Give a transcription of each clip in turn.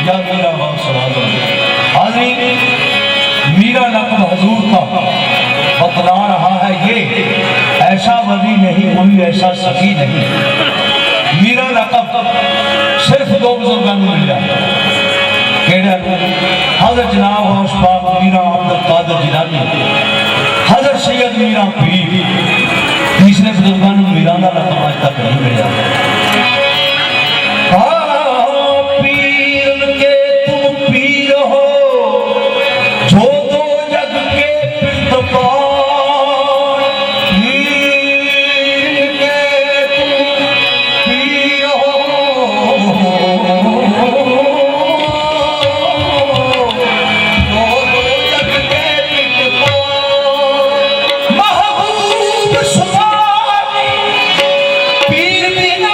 या मीरा हौसला हाज़रीन, मीरा लक़ब हजूर का बतला रहा है ये ऐसा वली नहीं, कोई ऐसा सखी नहीं। मीरा लक़ब सिर्फ दो बुजुर्गों को मिला, हज़रत जनाब गौस पाक मीरा अब्दुल कादिर जिलानी, हज़रत सैयद मीरा पीर। तीसरे बुजुर्गों को मीरा का लक़ब आज तक नहीं मिला। पीर के तुम पीर हो जो दो जग के पिरतपार, पीर के तुम पीर हो जो दो जग के पिरतपार। महबूब सुभानी पीर बिना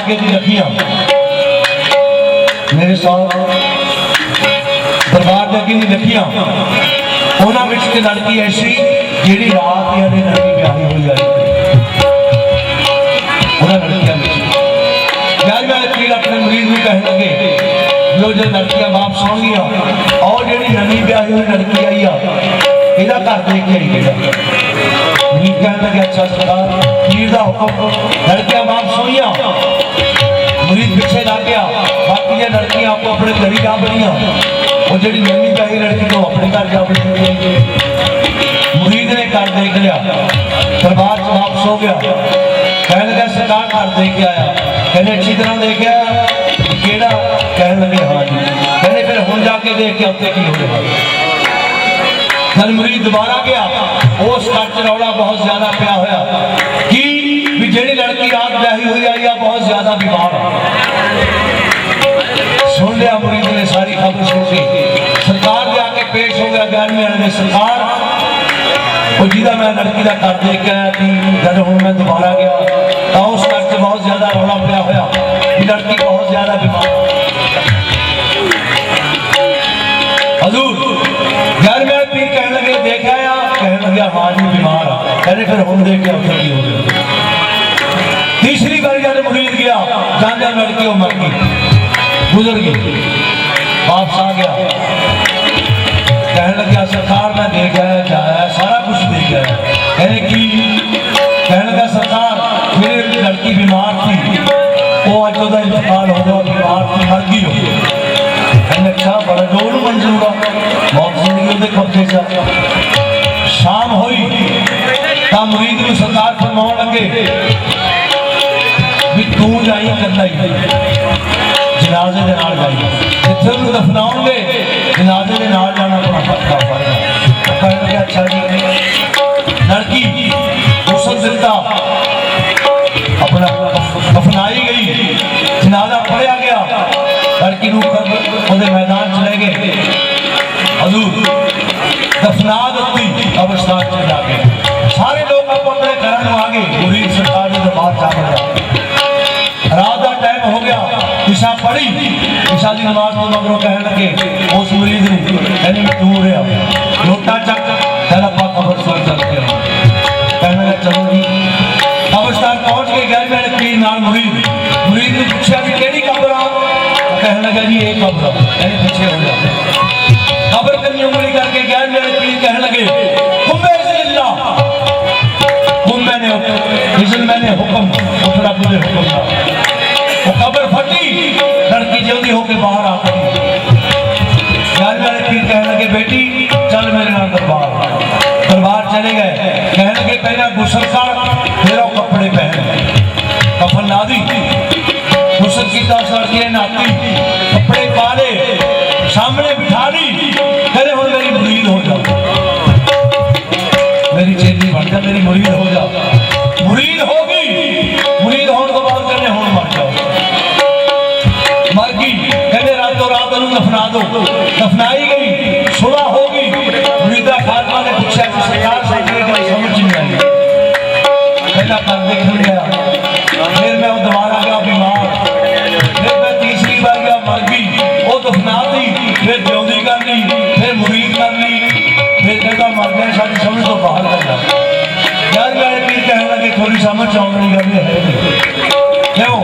अगे दी रखियां मेरे साथ दरबार के अगे दी रखियां उन्हां विच ते लड़की ऐसी जिहड़ी रात या दिन लड़की ब्याही हुई आई उन्हां लड़कियां यार मैं पीर अपने मरीज भी कहने लगे जो जो लड़कियां वापस आउणगियां और जिहड़ी नवी ब्याही हुई लड़की आई आ ਇਹਦਾ घर देख के आई बेटा मरीज कहने लगे अच्छा सरकार पीर दा हुक्म लड़कियां वापस होईयां मरीज पीछे लग गया बाकी ये लड़कियां आपको अपने घर ही जा बनियां और जिहड़ी नवी ब्याही लड़की तो अपने घर जा बनी मुरीद ने घर देख लिया दरबार च वापस हो गया कहने लगा सरकार घर देख के आया कहने अच्छी तरह देख आया केड़ा कहने लगे हाँ जी कहने फिर हुण जाके देख के उत्ते की हो रहा कल मुरीद दोबारा गया उस घर च रौला बहुत ज्यादा पिया होया कि भी जिहड़ी लड़की रात ब्याही हुई आई आ बहुत ज्यादा बीमार सुन लिया मुरीद ने सारी खबर सुन के सरकार जाके पेश हो गया 11वें वाले ने सरकार जिदा मैं लड़की का घर देख के आया थी जब हूँ मैं दोबारा गया तो उस घर से बहुत ज्यादा रौला पिया होया कि लड़की बहुत ज्यादा बीमार हजूर 11वें वाले पीर कहने लगे देखा या कहने लगे हाँ जी बीमार आ कहने फिर हम देख के अफसर की हो गया तीसरी बार जब मुरीद गया जान लड़की वो मर गई गुजर गई वापस आ गया कहने लगे सरकार मैं देख आया क्या आया सारा कुछ देख आया कहने की कहने लगा सरकार मेरी लड़की बीमार थी वो अज का इंतकाल हो गया बीमार थी मर गई हो कहने अच्छा बड़ा जोर मंजूर आ बहुत जिंदगी के कब्जे च शाम हुई तो मुरीद को सरकार फरमाउण लगे भी तू जाई कल्ला ही जनाजे दे नाल जाई जिथे उन्हें दफनाओगे जनाजे दे नाल जाना बड़ा पक्का पड़ेगा कहने लगे अच्छा जी लड़की गुस्सा दिता अपना दफनाई गई जनाजा पढ़िया गया लड़की ओदे मैदान चले गए हजूर दफना दी कब्रिस्तान च जाके सारे लोग अपने घर आ गए मुरीद सरकार के दरबार जा पड़ा रात का टाइम हो गया इशा पढ़ी इशा की नमाज तो मगरों कहने लगे उस मुरीद ने कहने मैं दूर रहा लोटा चक तेरा पा कब्रिस्तान चल के कहने लगा चलो जी कब्रिस्तान पहुंच के गए मेरे पीर नाल मुरीद मुरीद ने पूछा कि केड़ी कब्र आ कहने लगा जी एक कब्र कहने पीछे हो गया कब्र करी उंगली करके गए मेरे पीर कहने लगे कुंभे इज़्निल्लाह कुंभे ने इज़्न मैंने हुक्म उस रब ने हुक्म दा वो कब्र फटी लड़की जल्दी होके बाहर आ गई यार मेरे पीर कहने लगे बेटी चल मेरे नाल दरबार चले गए कहने लगे पहला गुस्ल कर फिर कपड़े पहन कफन ला दी गुस्ल किया सड़के नाती कपड़े पा ले सामने बिठा ली कहने हुण मेरी मुरीद हो जाओ मेरी चेली बन जा मेरी मुरीद हो जा मुरीद हो गई मुरीद होने तो बाद कहने हुण मर जाओ मर गई कहने रातों रात दफना दो दफनाई गई सुबह हो गई मुरीदा खातमा ने पूछा कि सरकार समझ नहीं आई पहला कर देखने गया फिर मैं दोबारा गया बीमार फिर मैं तीसरी बार गया मर गई वो दफना दी फिर ज्योति कर ली फिर मुरीद कर ली फिर कहता मर गए सारी समझ तो बाहर कर यार मेरे पीर कहने लगे थोड़ी समझ आने गल है क्यों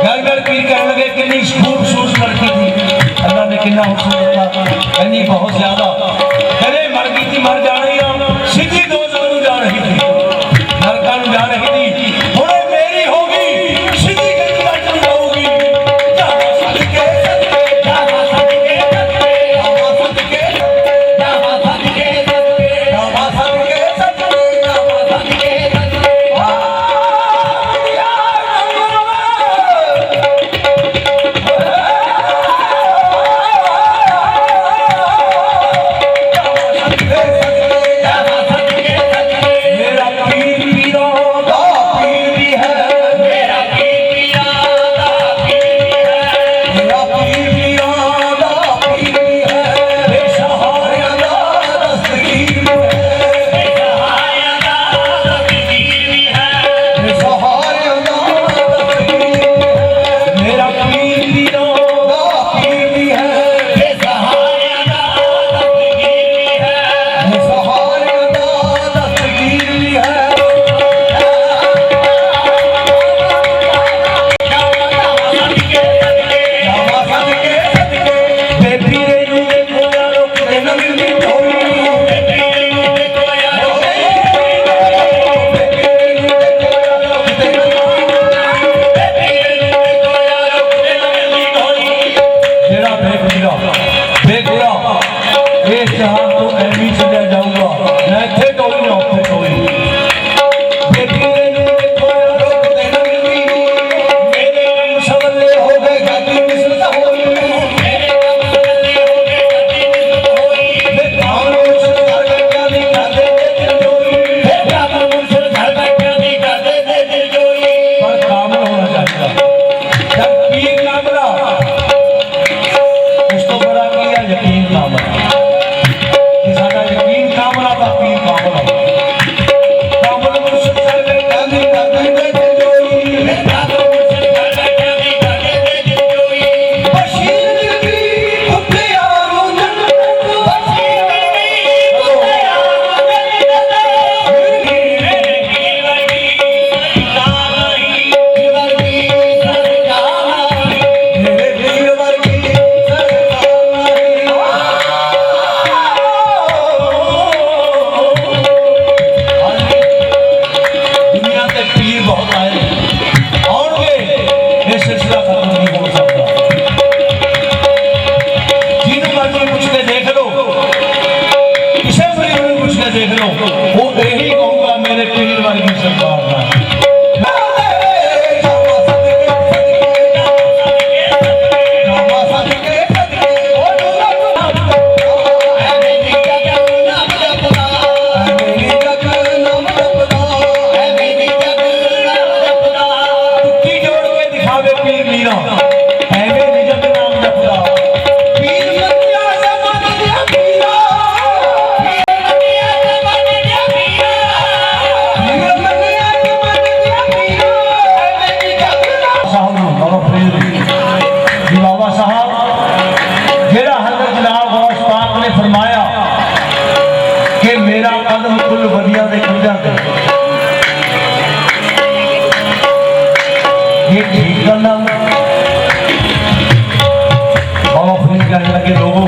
यार मेरे पीर कहने लगे कितनी खूबसूरत लड़की थी अल्लाह ने कितना हुस्न दिया कहनी बहुत ज्यादा कहने मर गई थी मर जा रही सीधी दो जा रही थी नरका जा रही थी हुणे मेरी होगी सीधी जन्नत में जाऊगी जावा सदके जावा सदके जावा सदके जावा सदके जावा सदके जावा सदके सिलसिला खत्म नहीं हो सकता। जिन्हों मर्जी पूछ के देख लो, किसी मरीज को पूछ के देख लो, वो यही कहूंगा मेरे पीर वर्गी सरकार का। ये ठीक करना बाबा फरीद कहने लगे, लोगों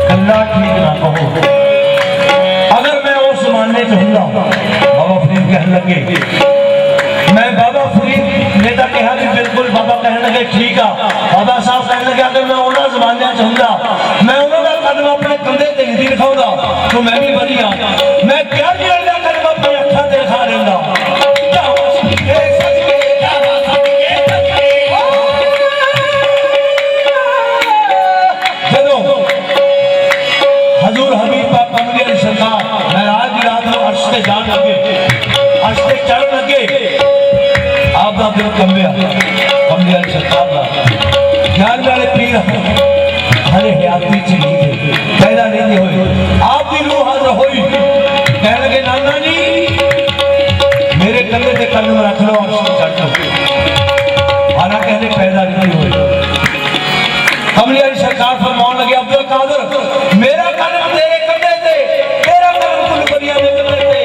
कल्ला ठीक ना कहो, अगर मैं उस जमाने च हुंदा। बाबा फरीद कहने लगे, मैं बाबा फरीद ने तो कहा कि बिल्कुल। बाबा कहने लगे ठीक आ। बाबा साहब कहने लगे, अगर मैं उन्होंने जमाने च हुंदा, मैं उन्होंने कदम अपने कंधे ते नहीं दिखाऊंगा तो मैं भी वधिया। मैं क्या कदम अपने अखा ते दिखा देंदा। हजूर हबीब पाक कमली अली सरकार महराज की रात में अर्श से जान लगे, अर्श से चढ़ लगे, आप दा दिल कंबिया। कमली अली सरकार का ख्याल वाले पीर हरे हयाती च नहीं थे, पैदा नहीं हुए, आपकी रूह हाजिर हुई। कहने लगे, नाना जी मेरे कंधे पे कदम रख लो, अर्श से चढ़ लो। आना कहने पैदा नहीं हुए। कमली अली सरकार फरमान लगे, अब्दुल कादिर मेरा कदम तेरे कंधे पे, तेरा कदम कुल बनिया दे कंधे पे।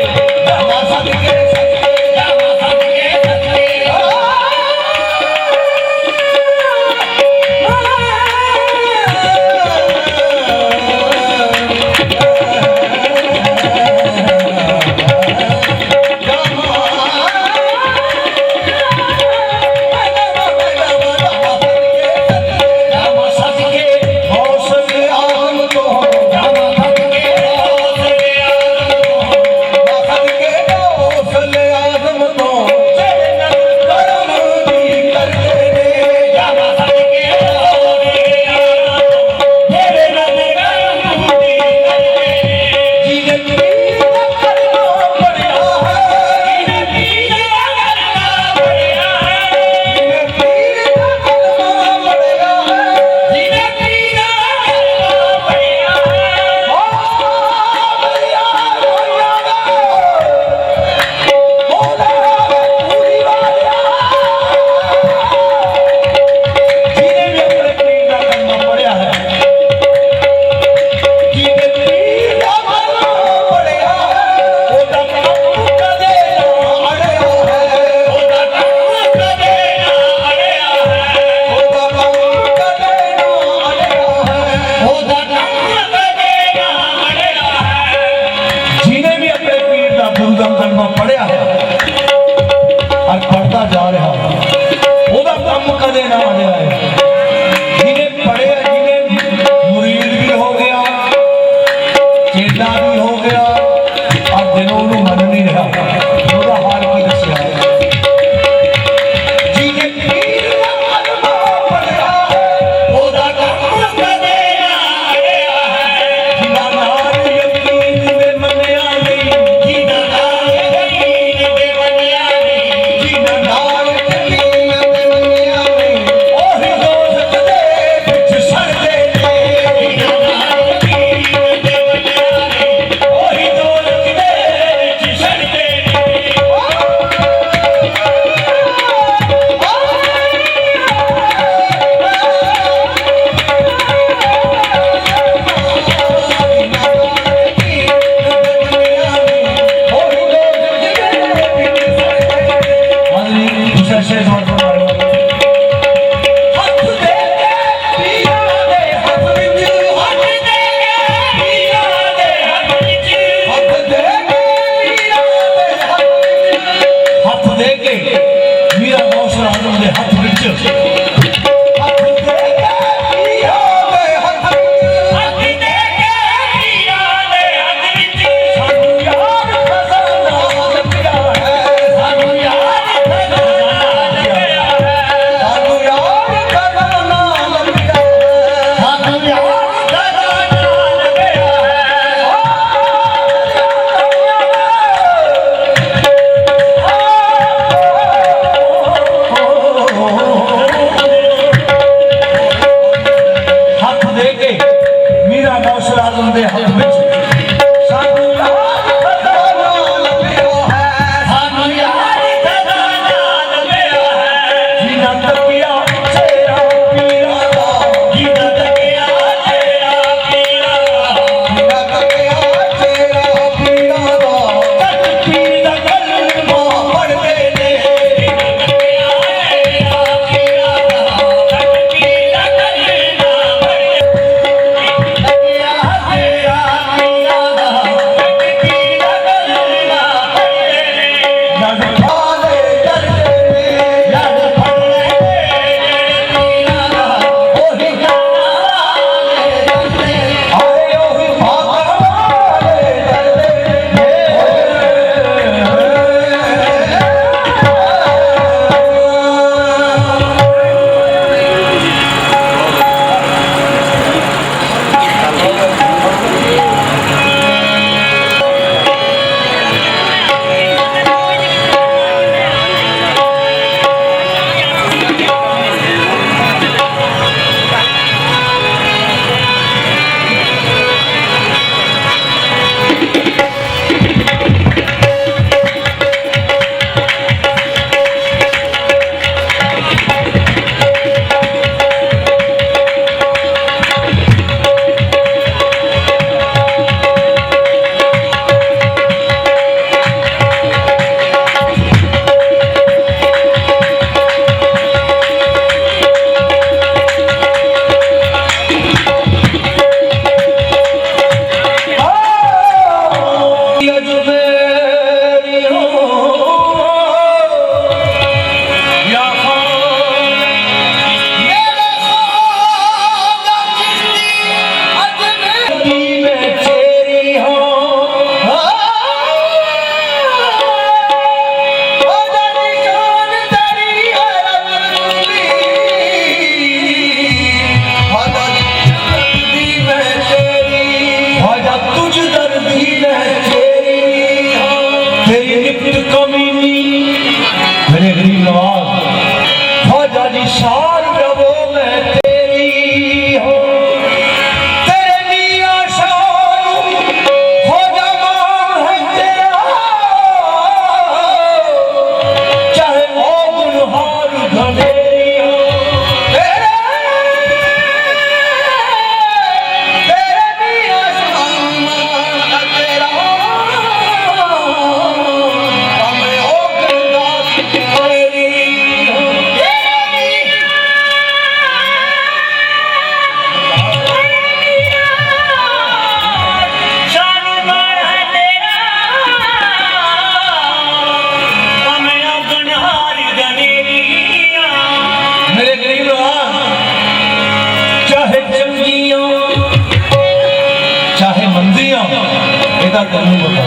ਇਹਦਾ ਤੈਨੂੰ ਪਤਾ,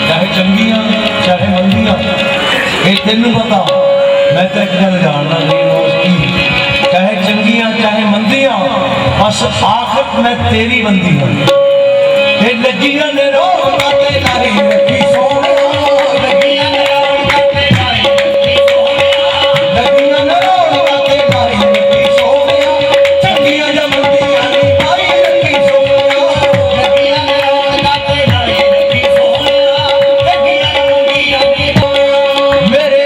ਚਾਹੇ ਚੰਗੀਆਂ ਚਾਹੇ ਮੰਦੀਆਂ, ਇਹ ਤੈਨੂੰ ਪਤਾ। मैं तो एक गल जानना नहीं, चाहे चंगियां चाहे मंदियां, बस आखिर मैं तेरी बंदी हूं। लगियां ने रोना ते नहीं रखी सोने, लगियां ने रोना ते नहीं रखी सोने, लगियां ने रोना ते नहीं रखी सोने, चंगियां या मंदियां ने नहीं रखी सोने, लगियां ने रोना ते नहीं रखी सोने, लगियां ने मंदियां ने मेरे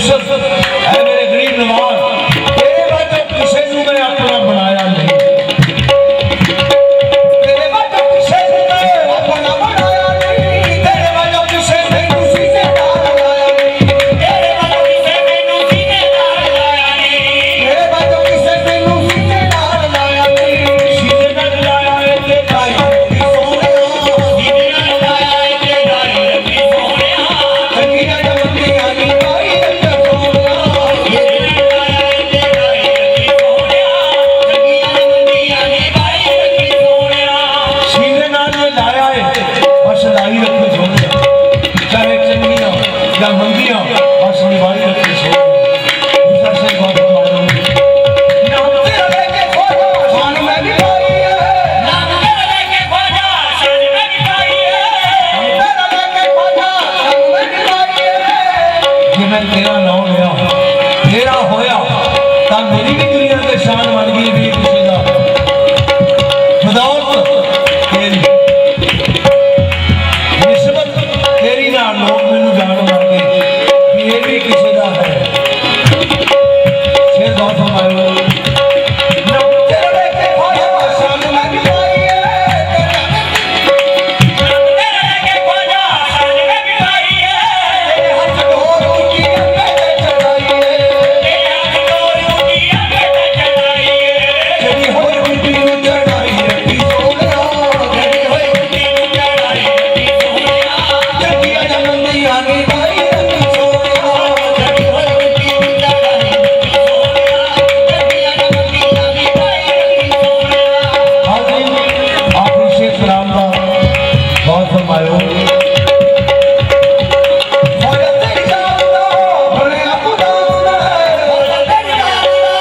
यूसुफ है मेरे गरीब नवाज, तेरे वाजो किसे नूं मैं अपना बनाया नहीं, तेरे वाजो किसे नूं मैं अपना बनाया नहीं, तेरे वाजो किसे मैनू सीनेदार लाया नहीं, तेरे वाजो किसे मैनू सीनेदार लाया नहीं, तेरे वाजो किसे मैनू सीनेदार लाया नहीं, सीनेदार लाया है ते दाई रखी सोहणिया, सीनेदार लाया है ते दाई रखी सोहणिया, चंगियां जमंदियां नी दाई रखी सोहणिया, सीनेदार लाया है ते दाई रखी सोहणिया, चंगियां जमंदियां नी दाई रखी सोहणिया, सीने नाल लाया है बस दाई रखी सोहणिया, चाहे चंगियां या मंदियां बस निभाई रखी सोहणिया। दूसरा से बात मानो नाम तेरा लेके खोजा शान में निभाई है, नाम तेरा लेके खोजा शान में निभाई है, नाम तेरा लेके खोजा शान में निभाई है, जे मैं तेरा नाम लिया तेरा होया तां मेरी भी दुनिया ते शान बन गई भी किसी दा बदौलत तेरी निस्बत तेरी नाल लोग मैनू जान लग गए कि ये भी किसी दा है। शेर गौर फरमायो नाम तेरा लेके खोजा शान में निभाई है, नाम तेरा लेके खोजा शान में निभाई है, तेरे हाथ डोर ऊंची अगे ते चढ़ाई है, तेरे हाथ डोर ऊंची अगे ते चढ़ाई है, चढ़ी होई ऊंची नूं चढ़ाई रखी सोहणिया, चढ़ी होई ऊंची नूं चढ़ाई रखी सोहणिया, चंगियां जमंदियां नी दाई रखी सोहणिया, चढ़ी होई ऊंची नूं चढ़ाई रखी सोहणिया, चंगियां जमंदियां नी दाई रखी सोहणिया। हाज़िर आखिरी शेर कलाम दा गौर फरमायो खोजा तेरी जात दा बणिया खुदा है, खोजा तेरी जात दा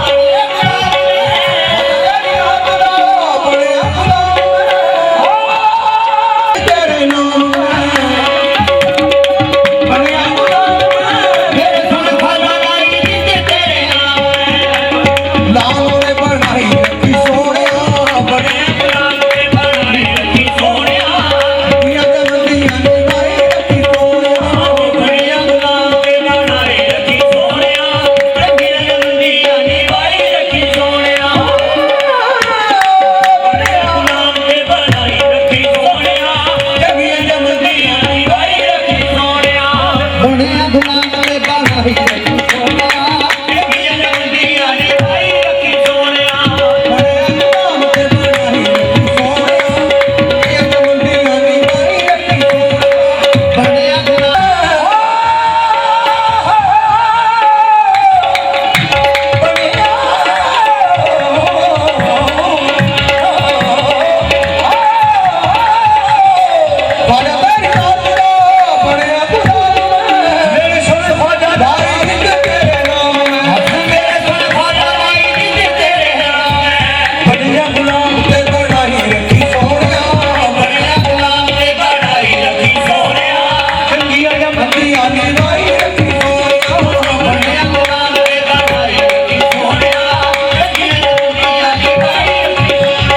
बणिया खुदा है, तेरी जात दा बणिया खुदा है, तेरे नाम बणिया खुदा मेरे सुन खाना लाई दी तेरे नाम लाल ने बनाई रखी सोहणिया, बणिया गुलाम ने बनाई रखी सोहणिया, चंगियां जमंदियां नी दाई रखी सोहणिया, बणिया गुलाम ने बनाई रखी सोहणिया, चंगियां जमंदियां नी दाई रखी सोहणिया, बणिया गुलाम ने बनाई रखी सोहणिया, चंगियां जमंदियां नी दाई रखी सोहणिया, बणिया गुलाम ने बनाई रखी सोहणिया, चंगियां जमंदियां नी दाई रखी सोहणिया, बणिया गुलाम ने बनाई रखी सोहणिया, चंगियां जमंदियां नी दाई रखी सोहणिया, बणिया गुलाम ख्वाजा तेरी जात दा बणिया खुदा है, मेरे सुन ख्वाजा दाई हिंद तेरे नाम है, मेरे सुन ख्वाजा दाई हिंद तेरे नाम है, बणिया गुलाम ते बनाई रखी सोहणिया, बणिया गुलाम ते बनाई रखी सोहणिया, चंगियां जमंदियां नी दाई रखी सोहणिया, बणिया गुलाम ते बनाई रखी सोहणिया, चंगियां जमंदियां नी दाई रखी सोहणिया।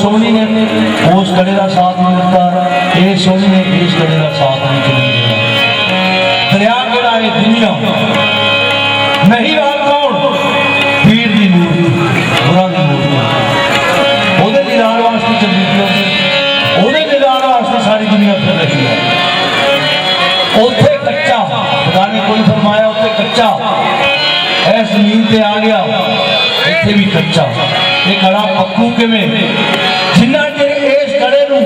सोहनी ने उस कड़े का साथ नहीं दिता, ये सोहनी ने इस कड़े का साथ नहीं दिता। दरिया किहड़ा है दुनिया, नहीं रहा कौन पीर की मूर्ति, गुरां की मूर्ति, ਉਹਦੇ ਦੀਦਾਰ वास्ते चली थी, ਉਹਦੇ ਦੀਦਾर वास्ते सारी दुनिया फिर रही है। ਉੱਥੇ ਕੱਚਾ खुदा ने कोई फरमाया, ਉੱਥੇ ਕੱਚਾ इस जमीन से आ गया, इत्थे भी कच्चा। ये कड़ा पक्कू किवें, जिन्ना चिर इस कड़े नूं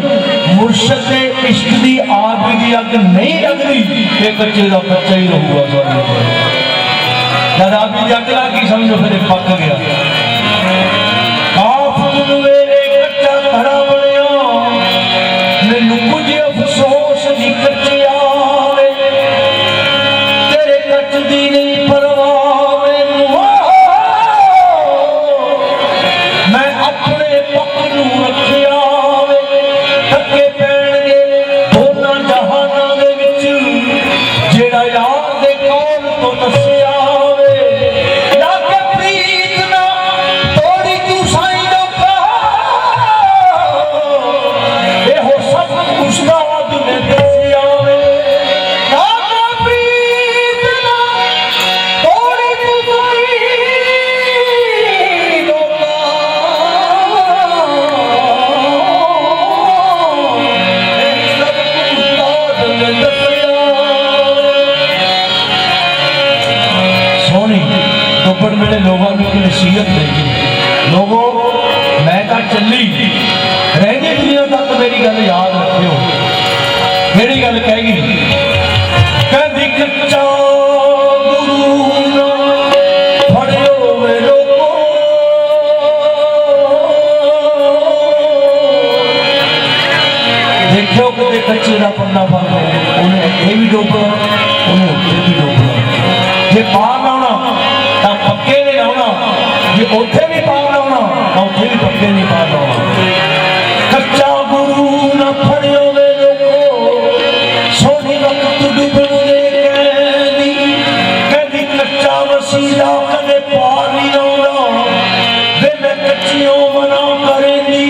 मुर्शद दे इश्क दी आग दी अग नहीं लगदी, ये कच्चे दा कच्चा ही रहूगा। जब आग दी अग लगी समझो फिर पक गया। काफ वेले कच्चा कड़ा बनिया, मैनूं कुछ अफसोस नहीं कच्चिया, तेरे कच्च दी नहीं परवाह, मेरे लोगों को नसीहत देगी। लोगों मैं तो चली रहने दुनिया तक मेरी गल याद रखियो। मेरी गल कहेगी कहती कच्चा गुरु फड़ियो वे लोगो, देखियो कि कच्चे का पन्ना फड़ लो, उन्हें इतने भी डोबना, उन्हें उत्थे भी डोबना। जे बाहर लाना तो पक्के नहीं लाना, जे उत्थे भी पार लाना तो उत्थे भी पक्के नहीं पार लाना। कच्चा गुरु न फड़ियो वे लोगो, सोनी वक्त डुबण दे कहदी कच्चा वसीला कदे पार नहीं आउंदा, वे मैं कच्चियों मना करेंदी।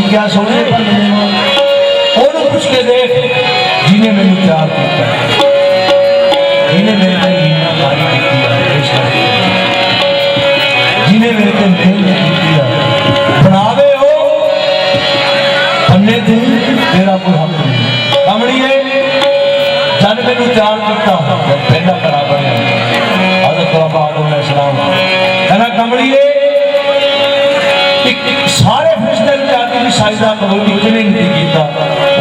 क्या सोने पूछ के देख जिन्हें मैंने प्यार किया, जिन्हें मेरे को मीनाकारी की, जिन्हें मेरे को मेहनत की बनावे हो अन्य तू तेरा कोई हक नहीं। कमड़िए जन मैंने प्यार किया पहला कड़ा बने हज़रत आदम सलाम कहना कमड़िए सारे फरिश्ते जाके भी साइदा कबूल किवें नहीं कीता,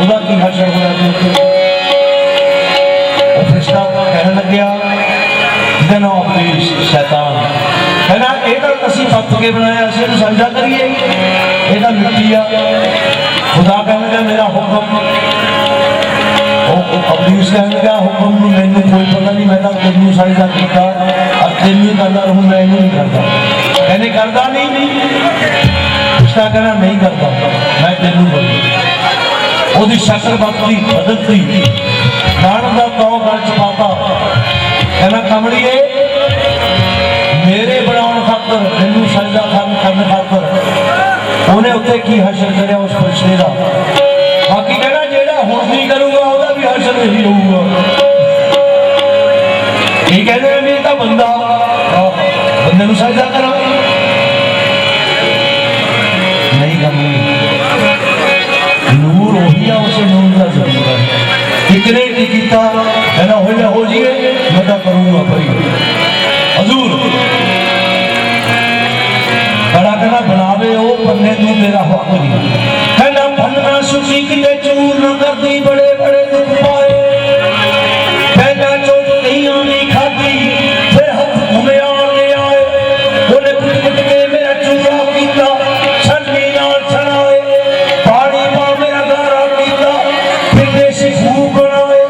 ओदा की हशर होया। वो फरिश्ता कहने लग्या जिहदा नाम इब्लीस शैतान, कहना इहदा असीं पत्थ के बनाया, असीं इहनूं सजदा करिए, इहदा मिट्टी आ। खुदा कहने लगा मेरा हुक्म, इब्लीस कहने लगा हुक्म नूं मैनूं कोई पता नहीं, मैं तां तैनूं सजदा कीता और तैनूं करदा रहूं, मैं इहनूं नहीं करदा। कहने करदा नहीं, कहना नहीं करता मैं तेनू बोलूं। ओदी शक्ल बदलती बदलती नान का कौ गल च पाता, कहना कमड़िए मेरे बनाने खातर मैनू सजदा करने खातर उन्हें उत्ते की हशर करे उस फरिश्ते का बाकी कहना जेड़ा हुण नहीं करूंगा वह भी हशर नहीं होगा ये कहते हैं मेरा बंदा बंदे को सजदा करा नहीं करनी नूर वही है उसे नूर का जरूर है एक ने की किया कहना हो जिए मैं तो करूंगा भाई हजूर बड़ा कहना बनावे वो पन्ने तू तेरा हक नहीं कहना पन्ना सुखी किते चूर न करती बड़े बड़े दुख पाए कहना चोट कहीं नहीं खाती फिर हाथ घूमे आने आए उन्हें कुट कुट के मेरा चूरा किया छन्नी नाल छड़ाए पानी पा मेरा गारा किया फिर देसी फूक बनाए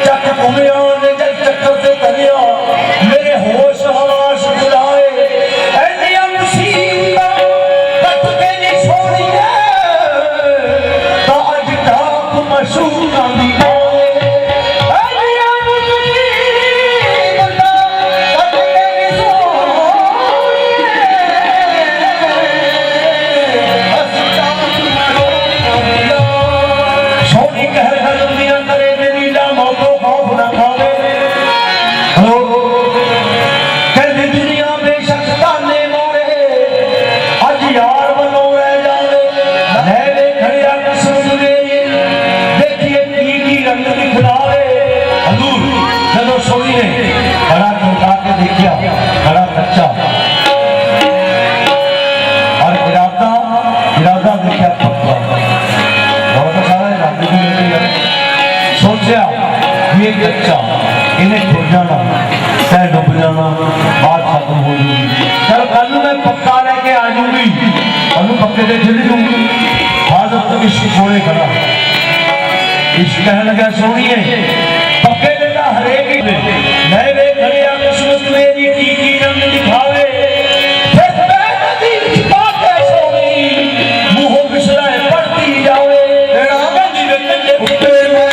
चक घूमे आने जल चक्कर से तलिया मेरे होश हवास बुलाए ऐनिया मुसीबत कट के नहीं छोड़िए तो अज टाप मशहूर आंदी आए ऐनिया मुसीबत कट के नहीं छोड़िए सोनी कहर हर दुनिया करे मेरी ला मौतो खौफ ना खावे कहते दुनिया में शख्स ताने मारे अज यार बनो रह जावे नैवे खड़िया किस्मत मेरी देखिए की रंग दिखलावे हजूर चलो सोनी ने बड़ा उठा के देखिया बड़ा कच्चा और इरादा देखिया पक्का बहुत सारा इरादे की बेटी है सोचा ये कच्चा इन्हें छुट जाना चाहे डुब जाना बात खत्म हो जाएगी चल कल मैं पक्का लेके आ जाऊंगी कल पक्के से छिड़ दूंगी आज अब तक इश्क छोड़े खड़ा इश्क कहने लगा सोनिए पक्के देता हरेक ही मैं वे खड़े किस्मत मेरी टीकी रंग दिखावे फिर मैं नदी छिपा के सोनी मुंह बिसराए पड़ती जावे तेरा गंजी गंजे उठे मैं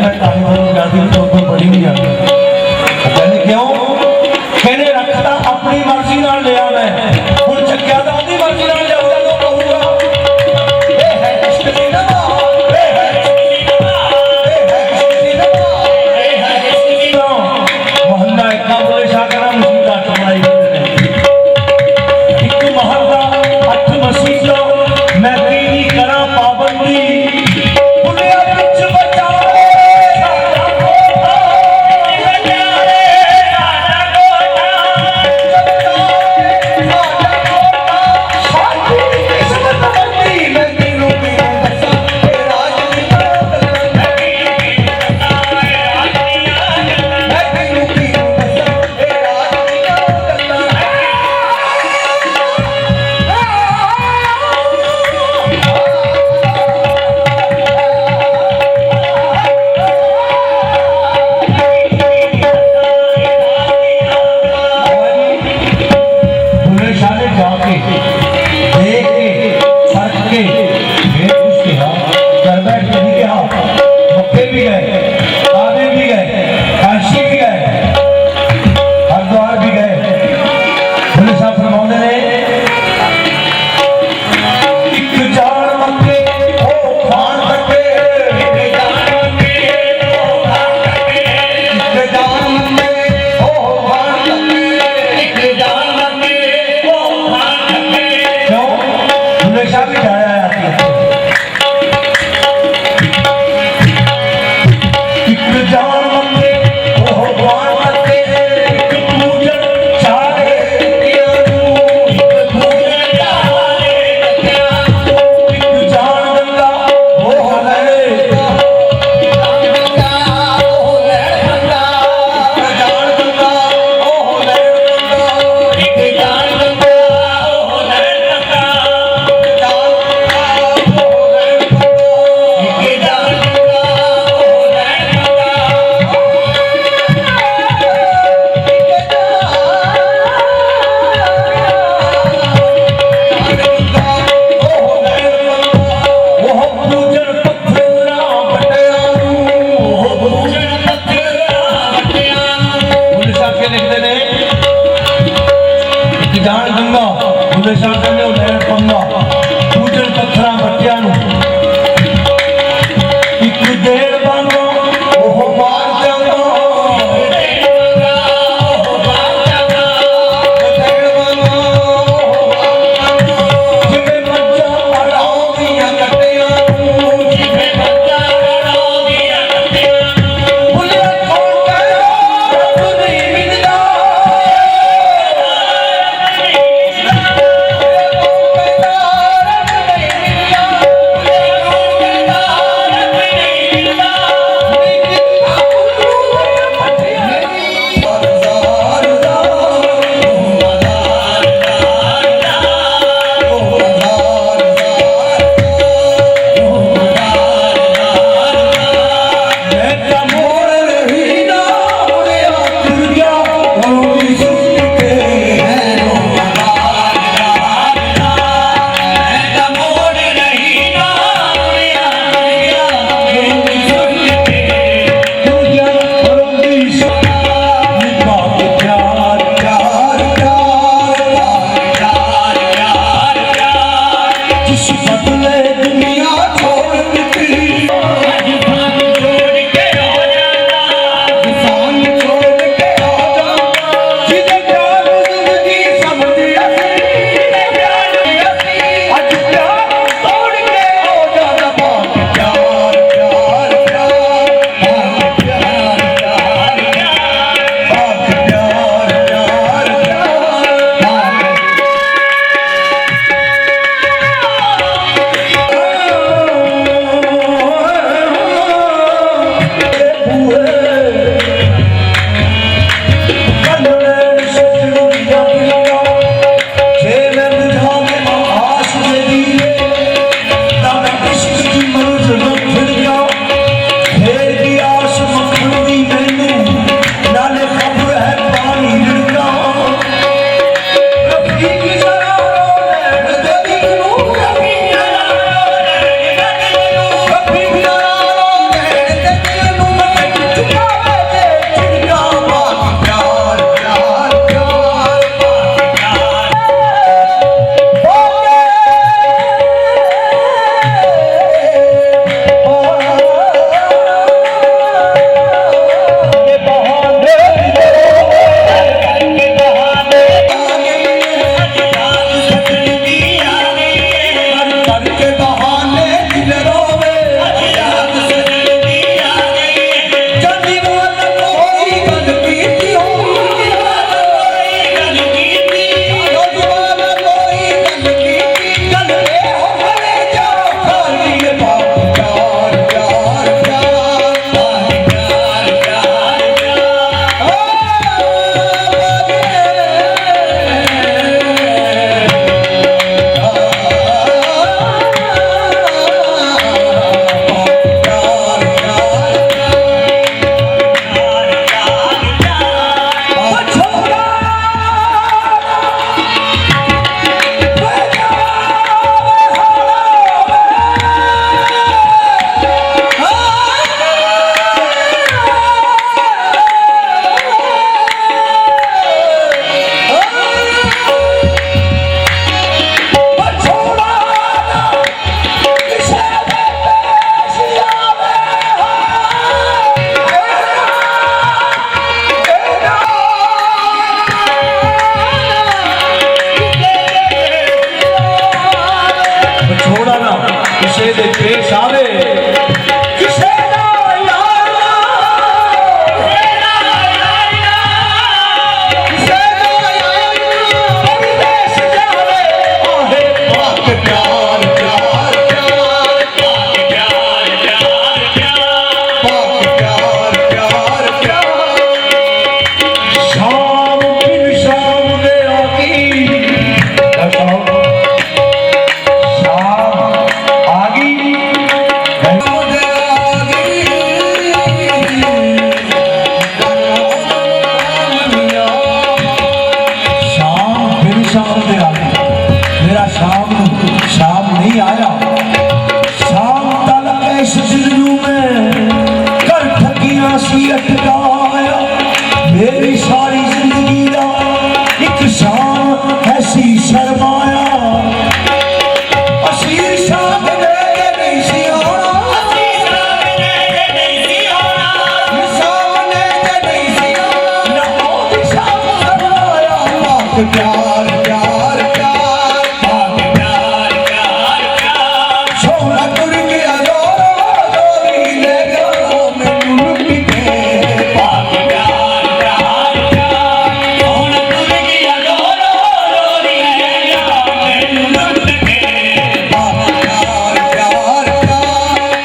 मैं ताली बन जाती तो बड़ी नहीं जाती। कहने क्यों? कहने रखता अपनी मर्जी नाल लिया मैं, हुण चक्या दा ओदी मर्जी नाल लिया तो कहूंगा ए है इश्क दी नवा, ए है इश्क दी नवा, ए है इश्क दी नवा, ए है इश्क दी नवा। मोहल्ला एक बोले शाकरा मुसीबत कमाई एक महल्ला अठ मसीजो मैं तेरी करा पाबंदी बुलिया विच बचावे साडा सी अटकाया मेरी सारी जिंदगी का एक शान ऐसी शर्माया शीशा नहीं सी आना सामने नहीं सी आना प्यार प्यार प्यार प्यार प्यार प्यार सोना तुर गया जोरी ले गया मैनू लुट के प्यार प्यार प्यार सोना तुर गया जोरी ले गया मैनू लुट के प्यार प्यार प्यार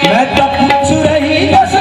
मैं तो पूछ रही बस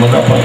मजा पड़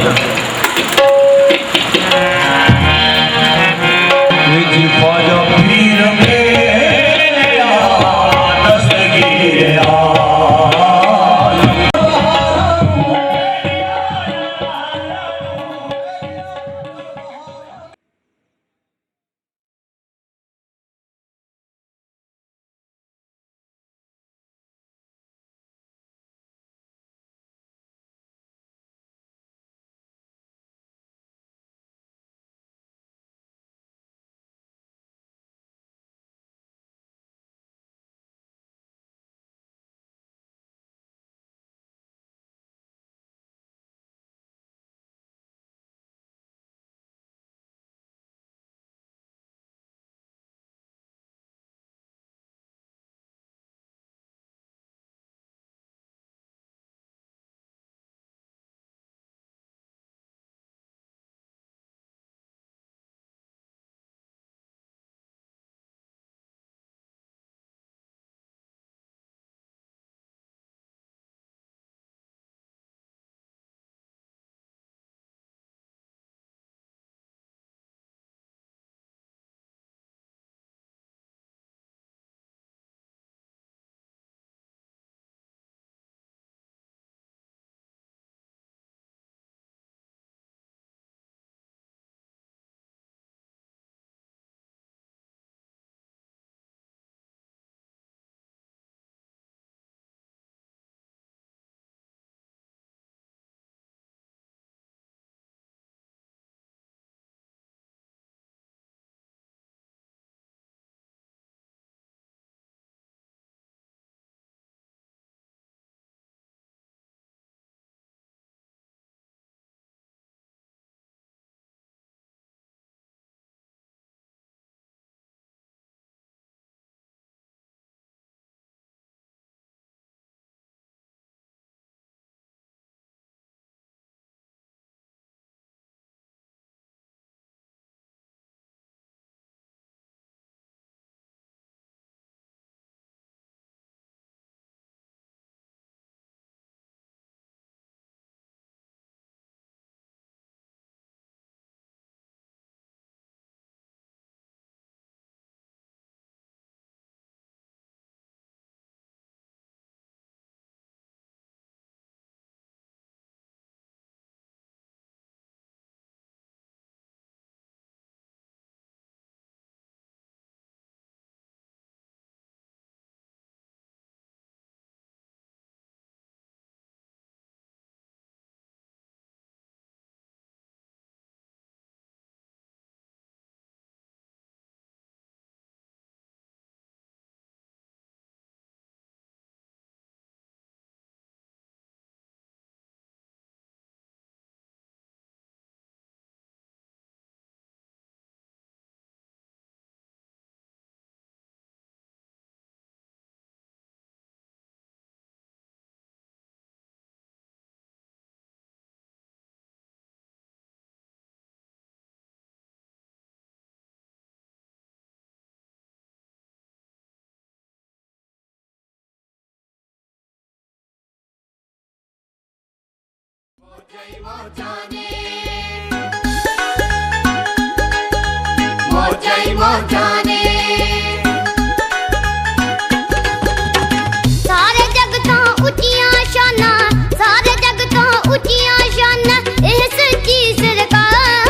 सारे जग तो उचिया शाना, सारे जग तो उचिया शाना, एह सच्ची सरकार।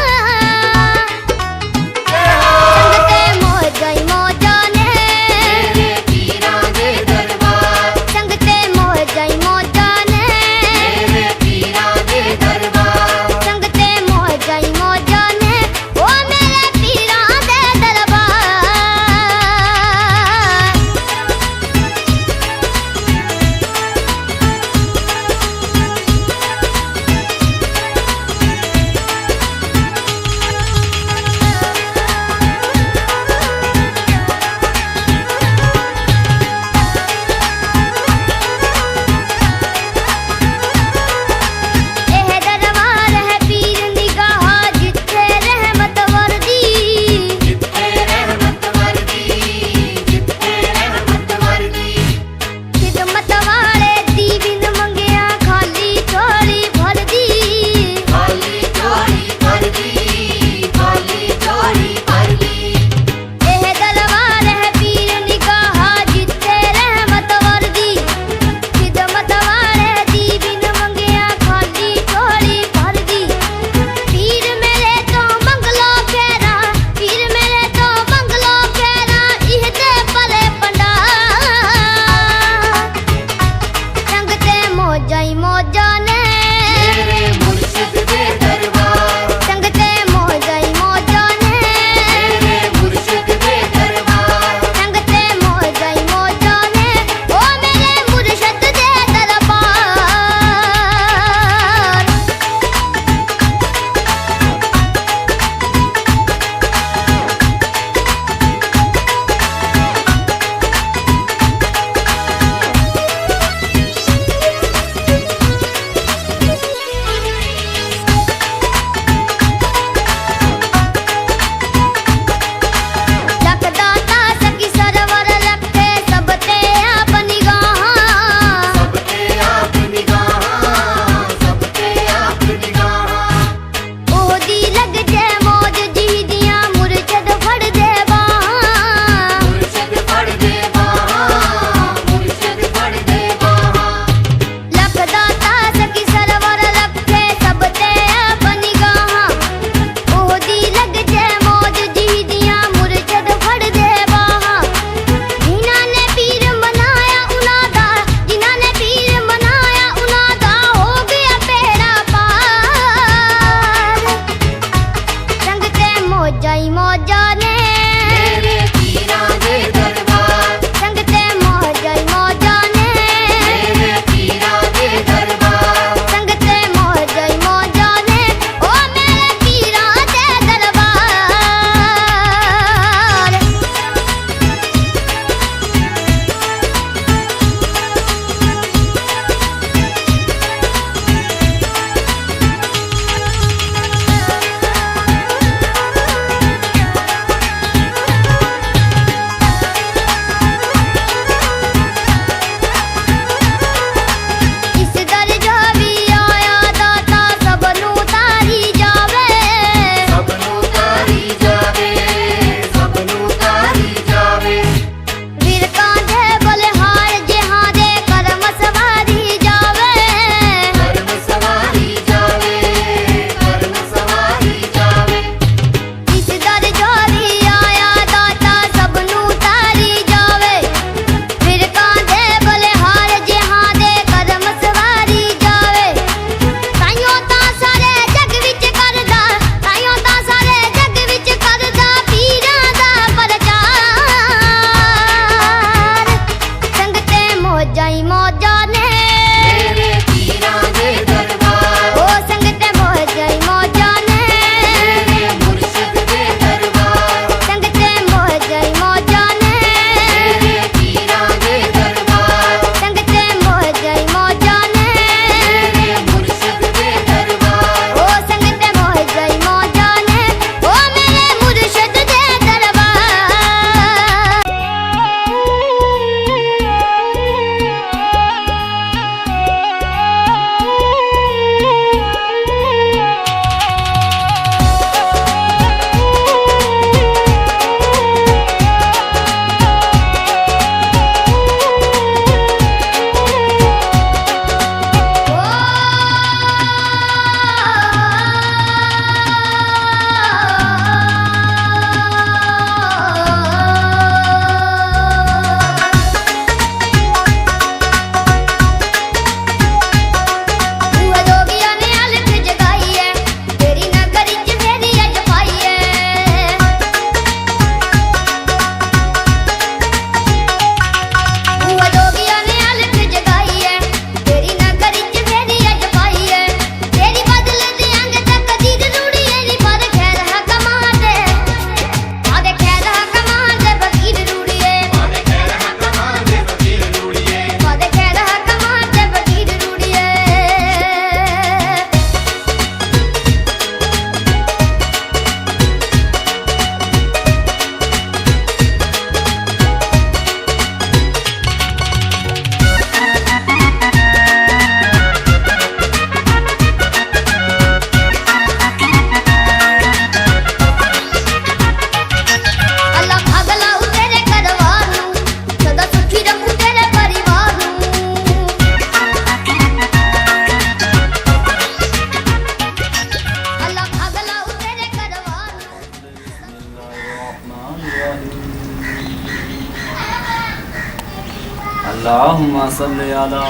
संगते मौजा ही मौजा ने, मेरे पीरां दे दरबार, संगते मौजा ही मौजा ने, मेरे पीरां दे दरबार। अल्लाहुम्मा सल्लि अला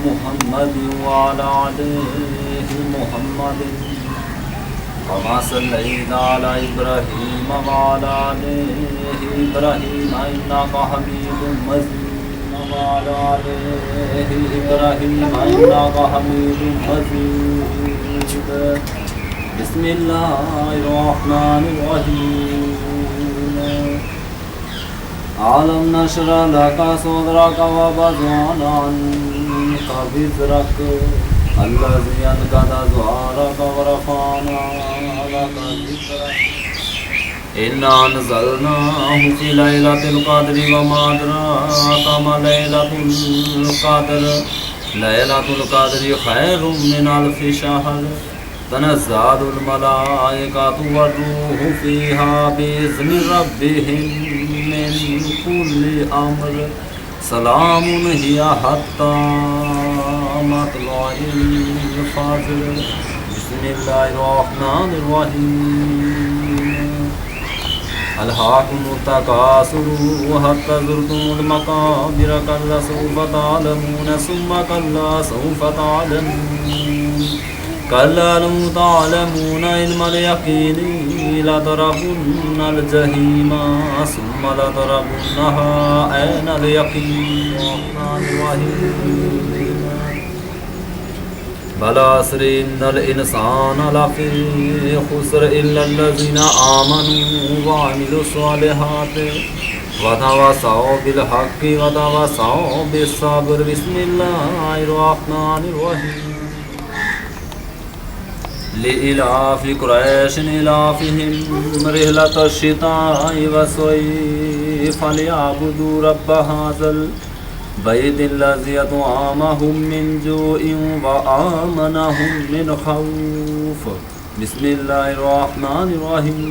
मुहम्मद व अला आलि मुहम्मद कमा सल्लैता अला इब्राहीम व अला आलि इब्राहीम इन्नका हमीदुम मजीद व अला आलि इब्राहीम इन्नका हमीदुम मजीद। बिस्मिल्लाहिर्रहमानिर्रहीम। आलम नशरा लका सदरक व वज़अना अन्का विज़रक अल्लज़ी अनक़ज़ ज़हरक व रफ़अना लका ज़िक्रक। इन्ना अंज़लनाहु फ़ी लैलतिल क़द्रि व मा अदराका मा लैलतुल क़द्र लैलतुल क़द्रि खैरुम मिन अल्फ़ि शहर तनज़्ज़लुल मलाइकतु वर्रूहु फ़ीहा बिइज़्नि रब्बिहिम मिन कुल्लि अम्र सलामुन हिया हत्ता मत्लइल फ़ज्र। बिस्मिल्लाहिर्रहमानिर्रहीम। अलहाकुमुत तकासुर हत्ता ज़ुरतुमुल मक़ाबिर कल्ला सौफ़ तअलमून सुम्मा कल्ला सौफ़ तअलमून कल्ला लौ तअलमून इल्मल यक़ीनि लतरवुन्नल जहीमा सुम्मा लतरवुन्नहा ऐनल यक़ीन। बल अस्रि इन्नल इंसान लफ़ी खुस्र इल्लल्लज़ीना आमनू व अमिलुस्सॉलिहाति व तवासौ बिल हक़्क़ि व तवासौ बिस्सब्र। बिस्मिल्लाहिर्रहमानिर्रहीम। लिइलाफ़ि क़ुरैशिन इलाफ़िहिम रिह्लतश शिताइ वस्सैफ़ फ़लयअबुदू रब्ब हाज़ल बैतिल्लज़ी अत्अमहुम मिन जूइन व आमनहुम मिन खौफ। बिस्मिल्लाहिर्रहमानिर्रहीम।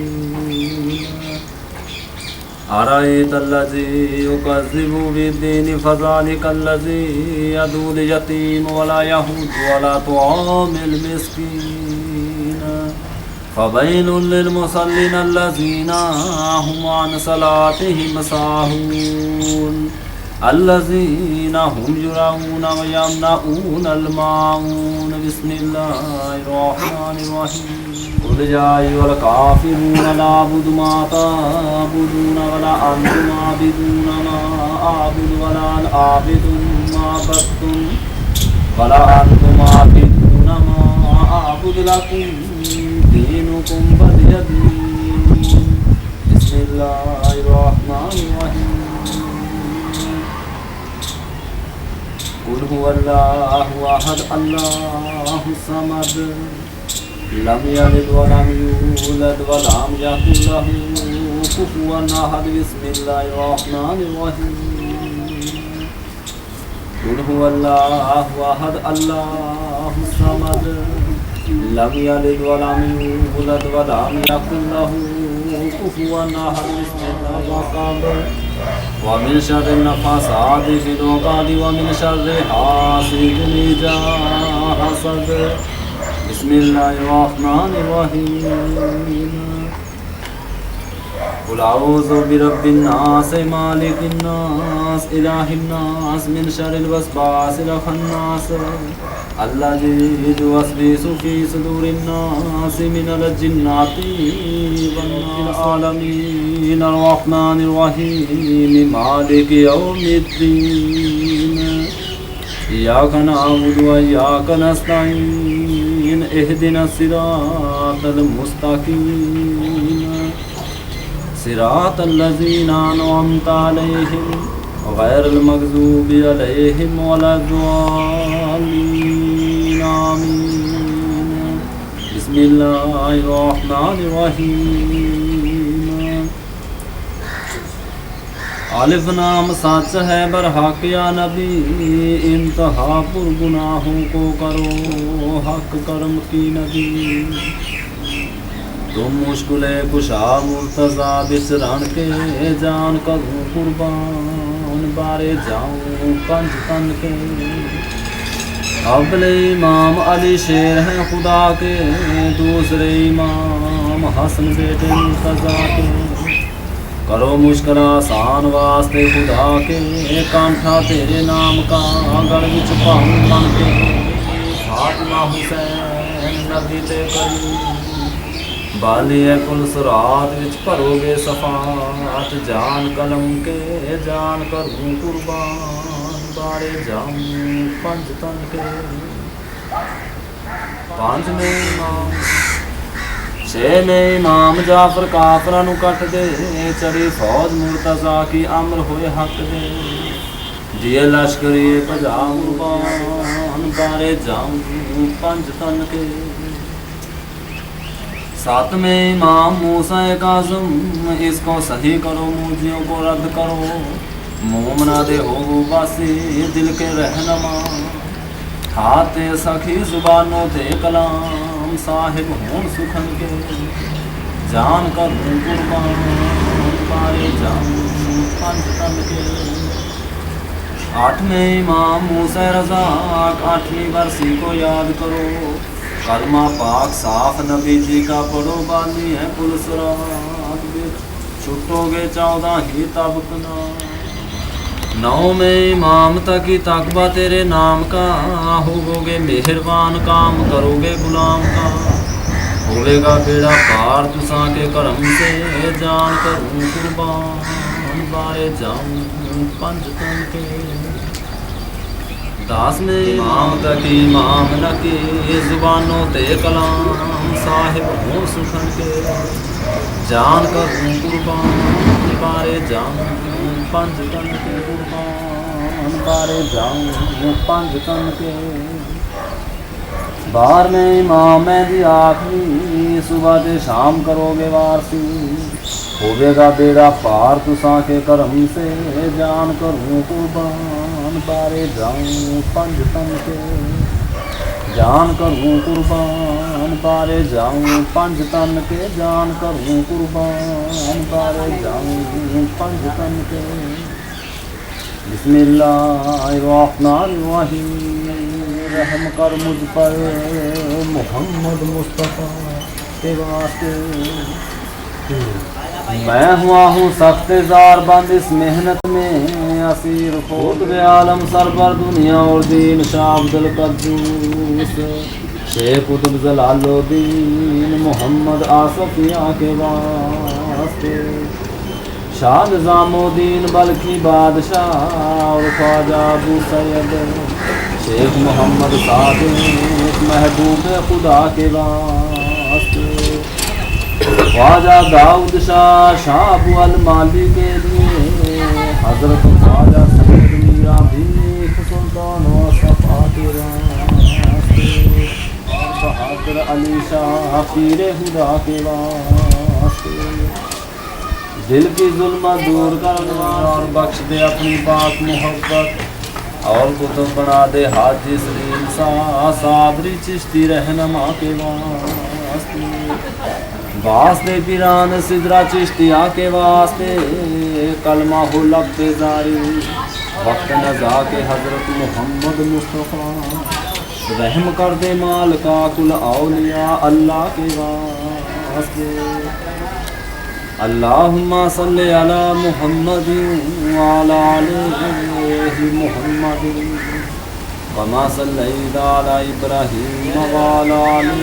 अरअयतल्लज़ी युकज़्ज़िबु बिद्दीन फ़ज़ालिकल्लज़ी यदूल यतीम वला यहुद्दु अला तुआमिल मिस्कीन फ़वैलुल लिलमुसल्लिन अल्लज़ीना हुम अन सलातिहिम साहून अल्लज़ीना हुम युराऊन व यमनऊनल माऊन। बिस्मिल्लाहिर्रहमानिर्रहीम। क़ुल या अय्युहल काफ़िरून ला अअबुदु मा तअबुदून वला अंतुम आबिदून मा अअबुदु वला अना आबिदुम मा अबदतुम वला अंतुम आबिदून मा अअबुदु लकुम दीनुकुम वलिय दीन। बिस्मिल्लाहिर्रहमानिर्रहीम। क़ुल हुवल्लाहु अहद अल्लाहु समद लम यलिद व लम यूलद व लम यकुल लहू कुफुवन अहद। बिस्मिल्लाहिर्रहमानिर्रहीम। क़ुल हुवल्लाहु अहद अल्लाहु समद लम यलिद व लम यूलद व लम यकुल लहू कुफुवन अहद। व मिन शर्रि नफ़्फ़ासाति फ़िल उक़द व मिन शर्रि हासिदिन इज़ा हसद। बिस्मिल्लाहिर्रहमानिर्रहीम। क़ुल अऊज़ु बिरब्बिन नास मालिकिन नास इलाहिन नास मिन शर्रिल वस्वासिल खन्नास अल्लज़ी युवस्विसु फ़ी सुदूरिन नास मिनल जिन्नाति वन नास। आलमीन अर्रहमानिर्रहीम मालिकि यौमिद्दीन इय्याका नअबुदु व इय्याका नस्तईन इहदिनस सिरातल मुस्तक़ीम सिरातल्लज़ीना अनअमता अलैहिम गैरिल मग़ज़ूबि अलैहिम वलद्दॉल्लीन आमीन। बिस्मिल्लाहिर्रहमानिर्रहीम। आलिफ नाम सच है बरहक या नबी इंतहा पुर गुनाहों को करो हक करम की नबी। तुम मुश्किले कुशा मुर्तज़ा बिचरण के जान करूँ कुर्बान बारे जाऊँ पंज तन के। अव्वल इमाम अली शेर हैं खुदा के दूसरे इमाम हसन बेटे मुर्तज़ा के। करो मुश्किल आसान वास्ते खुदा के कांठा तेरे नाम का गढ़ विच पाऊं बन के फातिमा हुसैन नबी ते करी बालिए कुल सुरात विच भरोगे सफात जान कलम के जान करूं कुर्बान बारे जाऊं पंज तन के पांच में इमाम छे में इमाम जाफर काफरा नू कट दे चढ़ी फौज मुर्तजा की अमर होए हक दे जिए लश्करी भजा कुर्बान बारे जाऊं पंज तन के सात में इमाम मूसा काज़म इसको सही करो मूजियों को रद्द करो मोमना दे हो बासी दिल के रहनमा हाथे सखी जुबानों ते कलाम साहिब हों सुखन के जान कर कुर्बान पारे जाऊं पंज तन के आठ में इमाम मूसा रज़ाक आठवीं बरसी को याद करो कलमा पाक साफ नबी जी का पढ़ो बानी है पुलिस रात छुटोगे 14 ही तबकना नौ में इमाम तक ही तकबा तेरे नाम का होगे मेहरबान काम करोगे गुलाम का होवेगा बेड़ा पार तुसा के करम से जान करूं कुर्बान बारे जाऊं पंज तन के दास में इमाम तक इमाम न के जुबानों ते कलाम साहिब हो सुखन के जान करूं कुर्बान बारे जाऊं पंज तन के कुर्बान बारे जाऊं पंज तन के बार में इमाम दी आखिरी सुबह से शाम करोगे वारसी होवेगा बेड़ा पार तुसा के करम से जान करूं कुर्बान बारे जाऊं पंज तन के जान करूं कुर्बान बारे जाऊं पंज तन के जान करूं कुर्बान बारे जाऊं पंज तन के बिस्मिल्लाहिर्रहमानिर्रहीम रहम कर मुझ पर मोहम्मद मुस्तफ़ा के वास्ते मैं हुआ हूँ सख्त जार बंद इस मेहनत में असीर खुद बे आलम सरबर दुनिया और दीन शाह अब्दुल कद्दूस शेख कुतुब जलालुद्दीन मोहम्मद आसफिया के वास्ते शाह निज़ामुद्दीन बल्कि बादशाह और ख्वाजा अबू सैयद शेख मोहम्मद सादिक महबूब खुदा के वास्ते ख्वाजा दाऊद शाह शाह अबू अल माली के लिए हजरत ख्वाजा सैयद मीरा भी सुल्तान व सफा के वास्ते बहादुर अली शाह पीर खुदा के वास्ते दिल की जुल्म दूर करना और बख्श दे अपनी पाक मोहब्बत और कुतुब बना दे हाजी सलीम सादरी चिश्ती रहनमा के वास्ते पिरान सिदरा चिश्तिया के वास्ते कलमा हो लगते जारी वक्त नजा के हजरत मोहम्मद मुस्तफ़ा रहम कर दे माल का कुल औलिया अल्लाह के वास्ते अल्लाहुम्मा सल्ली अला मुहम्मद व अला आलि मुहम्मद कमा सल्लैता अला इब्राहीम व अला आलि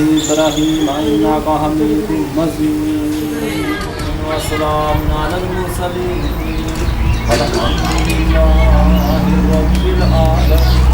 इब्राहीम इन्नका हमीदुम मजीद व सलामुन अलल मुरसलीन वल्हम्दुलिल्लाहि रब्बिल आलमीन।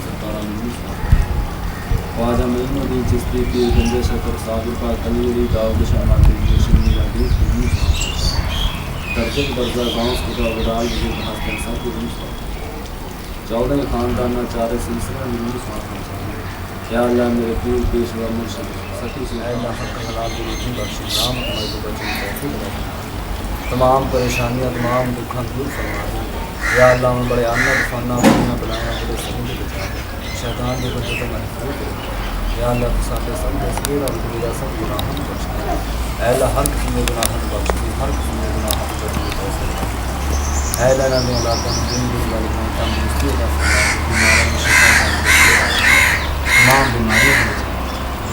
सरकार ख्वाजा मोइनुद्दीन चिश्ती पीर गंजे शकर साबिर का कलीरी दाऊद शर्मा की मस्जिद बरजा गाँव खुदा गुदाल जी हसन सब कुछ 14 खानदान चारे सिलसिला जरूर साथ या अल्लाह मेरे पीर पेशवा मुर्शिद सखी से अल्लाह हक हलाल की रोटी बख्श नाम हमारे को बचन तौफीक दे तमाम परेशानियां तमाम दुखों दूर फरमा दे या अल्लाह में बड़े आनंद फना बना बनाया बड़े सही बचा शैतान के बच्चों को महफूज कर या अल्लाह के साथ सब तस्वीर और कबीरा सब गुनाहों को बख्श दे ऐ अल्लाह हर किस्म के गुनाहों को बख्श दे हर किस्म के गुनाहों को बख्श दे ऐ अल्लाह ने अल्लाह का दिन दिन वाले को तंदुरुस्ती अता फरमा बीमारों में शिफा तमाम बीमारियों से बचा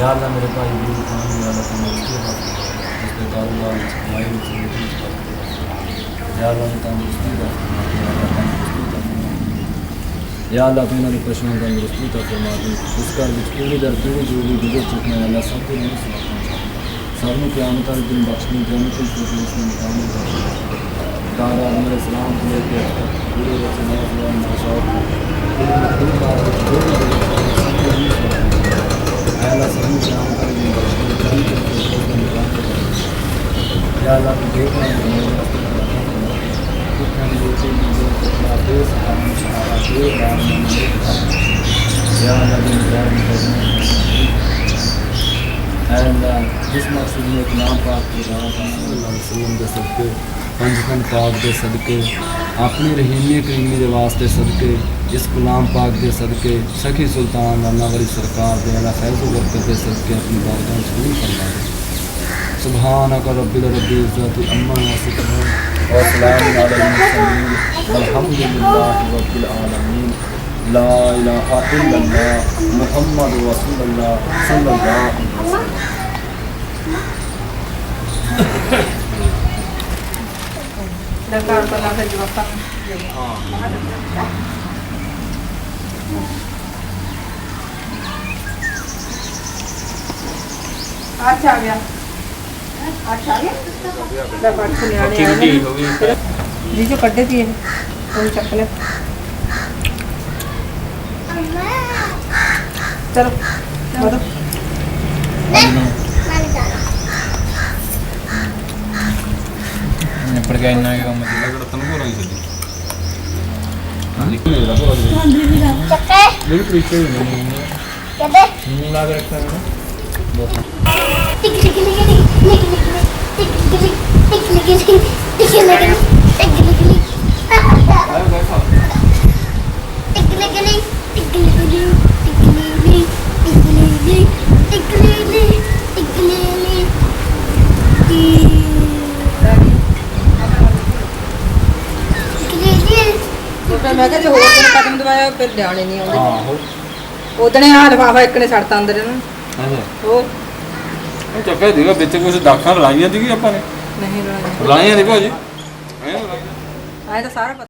या अल्लाह मेरे भाई भी खाने वाला तंदुरुस्ती अता फरमा जिसके कारोबार में कमाई में जिंदगी में बरकत या अल्लाह ने तंदुरुस्ती अता फरमा या अल्लाह तंदुरुस्ती अता फरमा या अल्लाह अपने नबी पशुओं का तंदुरुस्ती अता फरमा दे उसका पीढ़ी दर पीढ़ी जो भी गुजर चुके हैं अल्लाह सबको नहीं सुना सबने क़यामत वाले दिन बख्शने जन्नत में निकालने दारा मेरे सलाम को लेके पूरे बच्चे नौजवान नौशौक अल्लाह सबने क़यामत वाले दिन बख्शने या अल्लाह को देखना जिस मकसद में कलाम पाक के रसूल दे सदके पंजतन पाक दे सदके अपने रहीमे करीमे के वास्ते सदके इस कलाम पाक के सदके सखी सुल्तान लाला वाली सरकार दे अला फैज़ बरकत दे सदके अपनी बारगाह में कबूल फरमा दे सुभानक रब्बिल इज़्ज़ति अम्मा यसिफून व सलामुन अलल मुरसलीन वल्हम्दुलिल्लाहि रब्बिल आलमीन ला इलाहा इल्लल्लाह मुहम्मद रसूलुल्लाह सल्लल्लाहु अलैहि वसल्लम। दरकार पर लाकर जवाब अच्छा आ गया अच्छा आ गया दरकार को नियाने जी जो कड्डे दिए वो चक ले चलो बढ़ो पड़ गया इन्ना के काम में तन को रही सदी चक्के बिल्कुल पीछे नहीं कहते मुंह लगा के रखता है टिक टिक टिक टिक टिक टिक टिक टिक टिक टिक मैं जो होर दिन कदम दबाया फिर ध्यान ही नहीं आਉਂਦੇ ਉਦਣੇ ਆ ਲਫਾਫਾ ਇੱਕ ਨੇ ਛੱਡਤਾ ਅੰਦਰ ਇਹਨਾਂ ਅੱਛਾ ਹੋਰ ਉਹ ਚੱਕਰ ਦੀਗਾ ਵਿੱਚ ਕੁਝ ਦਾਖਾਂ ਲਾਈਆਂ ਸੀਗੀ ਆਪਾਂ ਨੇ ਨਹੀਂ ਲਾਈਆਂ ਦੀ ਭਾਜੀ ਆਏ ਤਾਂ ਸਾਰਾ